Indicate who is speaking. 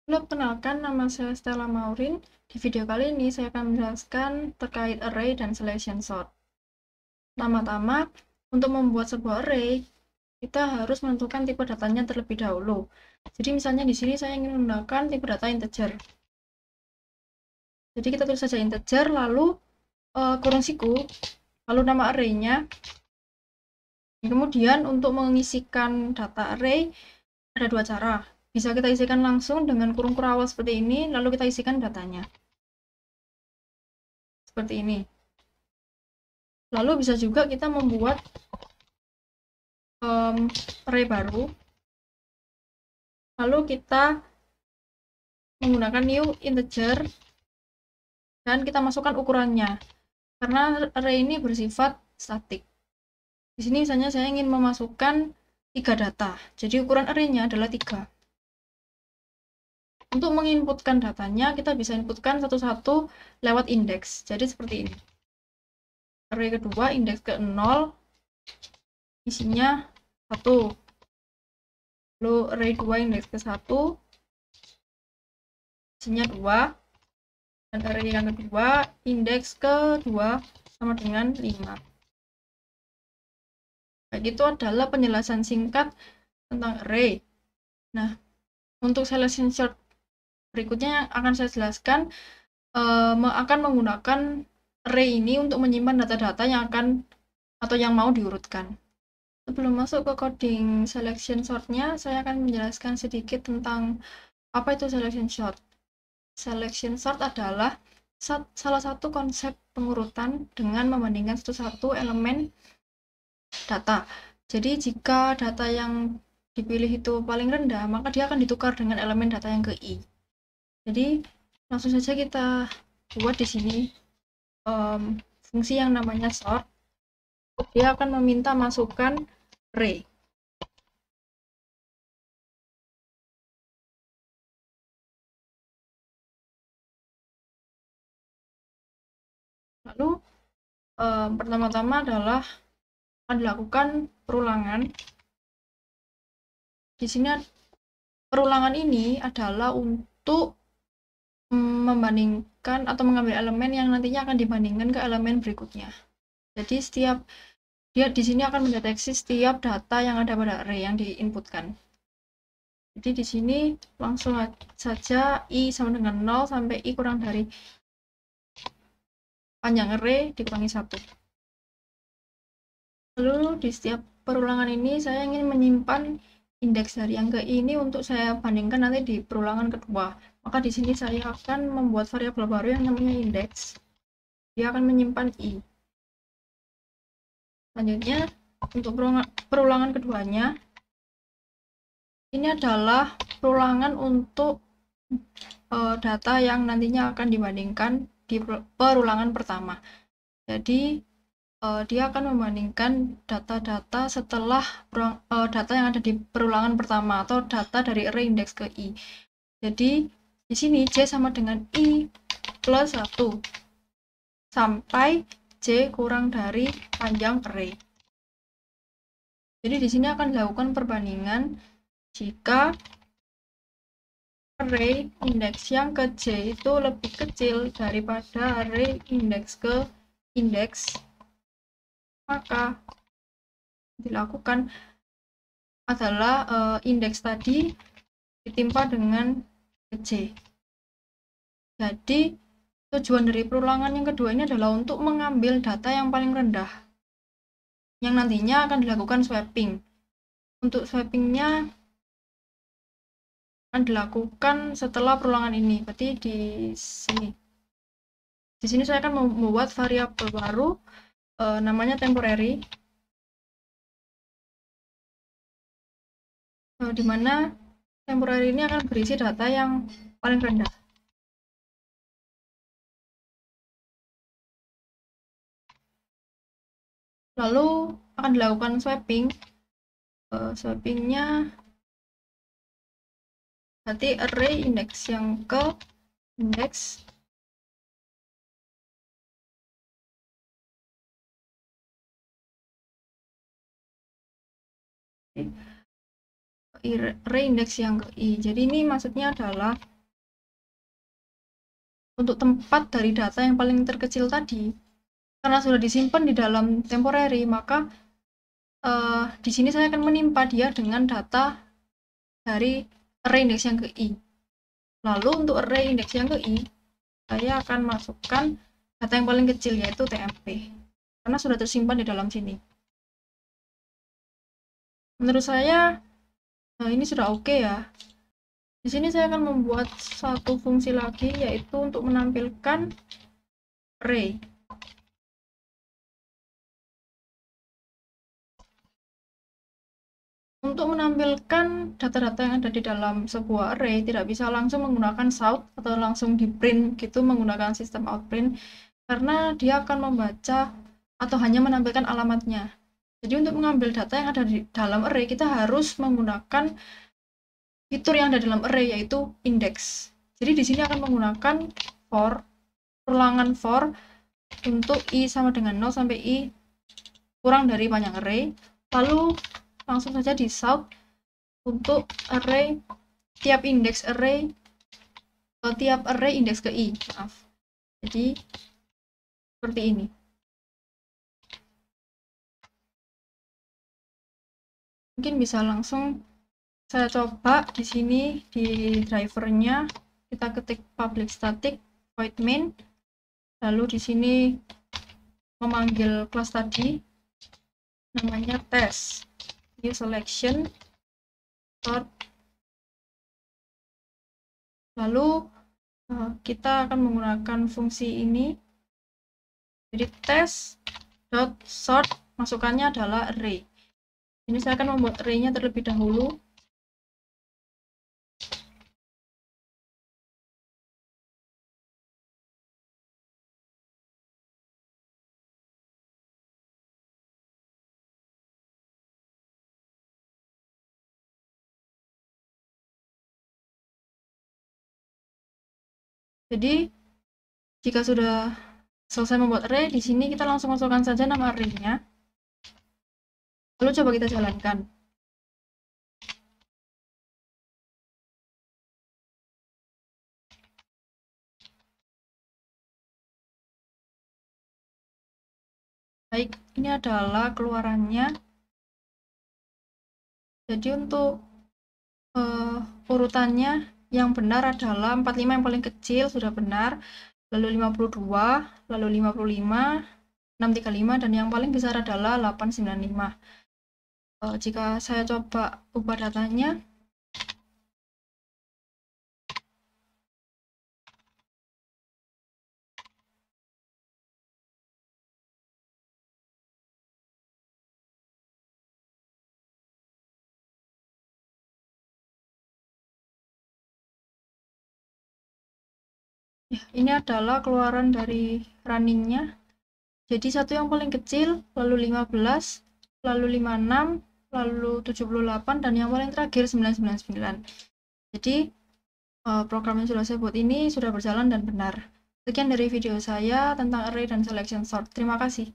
Speaker 1: Halo, perkenalkan nama saya Stella Maurin. Di video kali ini saya akan menjelaskan terkait array dan selection sort. Pertama-tama, untuk membuat sebuah array, kita harus menentukan tipe datanya terlebih dahulu. Jadi misalnya di sini saya ingin menggunakan tipe data integer. Jadi kita tulis saja integer, lalu kurung siku, lalu nama array-nya. Kemudian untuk mengisikan data array, ada dua cara. Bisa kita isikan langsung dengan kurung kurawal seperti ini, lalu kita isikan datanya. Seperti ini. Lalu bisa juga kita membuat array baru, lalu kita menggunakan new integer dan kita masukkan ukurannya, karena array ini bersifat statik. Di sini misalnya saya ingin memasukkan 3 data, jadi ukuran array-nya adalah 3. Untuk menginputkan datanya, kita bisa inputkan satu-satu lewat indeks, jadi seperti ini. Array kedua, indeks ke 0, isinya 1. Lalu array 2, indeks ke 1, isinya 2. Dan array yang kedua, indeks kedua sama dengan 5. Baik, itu adalah penjelasan singkat tentang array. Nah, untuk selection sort berikutnya yang akan saya jelaskan, akan menggunakan array ini untuk menyimpan data-data yang akan atau yang mau diurutkan. Sebelum masuk ke coding selection sort-nya, saya akan menjelaskan sedikit tentang apa itu selection sort. Selection sort adalah salah satu konsep pengurutan dengan membandingkan satu-satu elemen data. Jadi jika data yang dipilih itu paling rendah, maka dia akan ditukar dengan elemen data yang ke i. Jadi langsung saja kita buat di sini fungsi yang namanya sort. Dia akan meminta masukkan array. Lalu pertama-tama adalah akan dilakukan perulangan. Di sini perulangan ini adalah untuk membandingkan atau mengambil elemen yang nantinya akan dibandingkan ke elemen berikutnya. Jadi setiap dia di sini akan mendeteksi setiap data yang ada pada array yang diinputkan. Jadi di sini langsung saja i sama dengan 0 sampai i kurang dari panjang array dikurangi 1. Lalu di setiap perulangan ini saya ingin menyimpan indeks dari yang ke i ini untuk saya bandingkan nanti di perulangan kedua. Maka di sini saya akan membuat variabel baru yang namanya indeks. Dia akan menyimpan i. Selanjutnya untuk perulangan keduanya, ini adalah perulangan untuk data yang nantinya akan dibandingkan di perulangan pertama. Jadi dia akan membandingkan data-data setelah data yang ada di perulangan pertama atau data dari array indeks ke i. Jadi di sini j sama dengan i plus 1 sampai j kurang dari panjang array. Jadi di sini akan dilakukan perbandingan jika array indeks yang ke j itu lebih kecil daripada array indeks ke indeks, maka dilakukan adalah indeks tadi ditimpa dengan j. Jadi tujuan dari perulangan yang kedua ini adalah untuk mengambil data yang paling rendah yang nantinya akan dilakukan swapping. Untuk swappingnya akan dilakukan setelah perulangan ini, berarti di sini. Di sini saya akan membuat variabel baru namanya temporary, di mana temporary ini akan berisi data yang paling rendah. Lalu akan dilakukan swapping. Swappingnya berarti array indeks yang ke indeks array indeks yang ke i. Jadi ini maksudnya adalah untuk tempat dari data yang paling terkecil tadi, karena sudah disimpan di dalam temporary, maka di sini saya akan menimpa dia dengan data dari array index yang ke i. Lalu untuk array index yang ke i, saya akan masukkan data yang paling kecil, yaitu tmp, karena sudah tersimpan di dalam sini. Menurut saya ini sudah oke ya. Di sini saya akan membuat satu fungsi lagi, yaitu untuk menampilkan array. Untuk menampilkan data-data yang ada di dalam sebuah array, tidak bisa langsung menggunakan sort atau langsung di print gitu menggunakan sistem outprint, karena dia akan membaca atau hanya menampilkan alamatnya. Jadi untuk mengambil data yang ada di dalam array, kita harus menggunakan fitur yang ada dalam array, yaitu index. Jadi di sini akan menggunakan for, ulangan for untuk i sama dengan 0 sampai i kurang dari panjang array. Lalu langsung saja di sort untuk array tiap indeks array atau tiap array indeks ke i. Maaf. Jadi seperti ini. Mungkin bisa langsung saya coba di sini di drivernya, kita ketik public static void main, lalu di sini memanggil kelas tadi namanya test, new selection sort, lalu kita akan menggunakan fungsi ini. Jadi test.sort masukannya adalah array. Ini saya akan membuat array-nya terlebih dahulu. Jadi jika sudah selesai membuat array, di sini kita langsung masukkan saja nama array-nya. Lalu coba kita jalankan. Baik, ini adalah keluarannya. Jadi untuk urutannya yang benar adalah 45 yang paling kecil sudah benar, lalu 52, lalu 55, 635, dan yang paling besar adalah 895. Jika saya coba ubah datanya, ya, ini adalah keluaran dari runningnya. Jadi satu yang paling kecil, lalu 15, lalu 56, lalu 78, dan yang paling terakhir 999. Jadi program yang sudah saya buat ini sudah berjalan dan benar. Sekian dari video saya tentang array dan selection sort. Terima kasih.